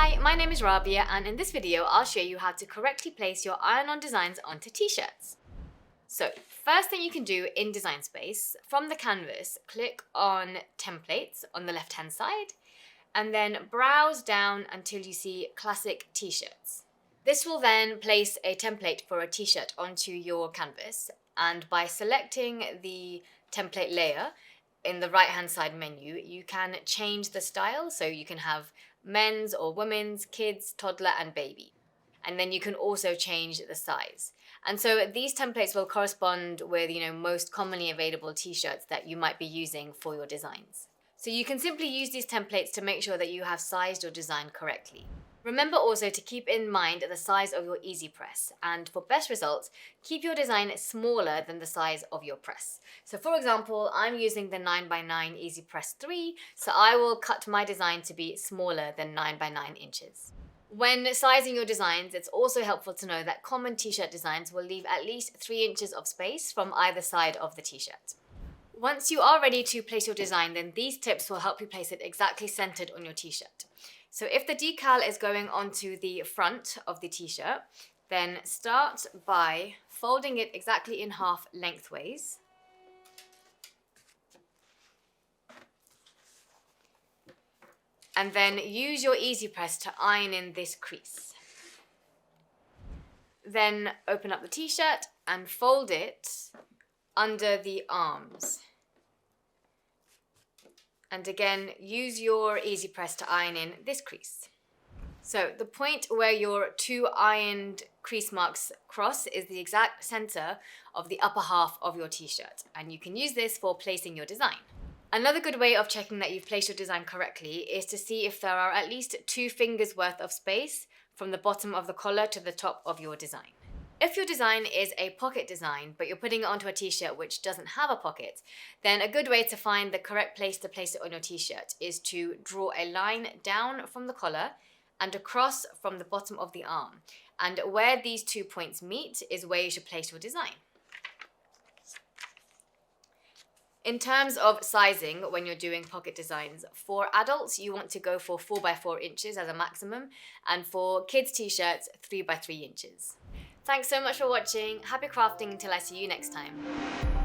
Hi, my name is Rabia, and in this video I'll show you how to correctly place your iron-on designs onto t-shirts. So first thing you can do in Design Space, from the canvas, click on Templates on the left hand side and then browse down until you see Classic T-shirts. This will then place a template for a t-shirt onto your canvas, and by selecting the template layer in the right hand side menu, you can change the style, so you can have men's or women's, kids, toddler and baby. And then you can also change the size. And so these templates will correspond with, most commonly available t-shirts that you might be using for your designs. So you can simply use these templates to make sure that you have sized your design correctly. Remember also to keep in mind the size of your easy press, and for best results, keep your design smaller than the size of your press. So for example, I'm using the 9x9 Easy Press 3, so I will cut my design to be smaller than 9x9 inches. When sizing your designs, it's also helpful to know that common t-shirt designs will leave at least 3 inches of space from either side of the t-shirt. Once you are ready to place your design, then these tips will help you place it exactly centered on your t-shirt. So if the decal is going onto the front of the t-shirt, then start by folding it exactly in half lengthways. And then use your Easy Press to iron in this crease. Then open up the t-shirt and fold it under the arms. And again, use your Easy Press to iron in this crease. So the point where your 2 ironed crease marks cross is the exact center of the upper half of your t-shirt, and you can use this for placing your design. Another good way of checking that you've placed your design correctly is to see if there are at least 2 fingers worth of space from the bottom of the collar to the top of your design. If your design is a pocket design, but you're putting it onto a t-shirt which doesn't have a pocket, then a good way to find the correct place to place it on your t-shirt is to draw a line down from the collar and across from the bottom of the arm. And where these 2 points meet is where you should place your design. In terms of sizing, when you're doing pocket designs, for adults you want to go for 4x4 inches as a maximum, and for kids t-shirts 3x3 inches. Thanks so much for watching. Happy crafting until I see you next time.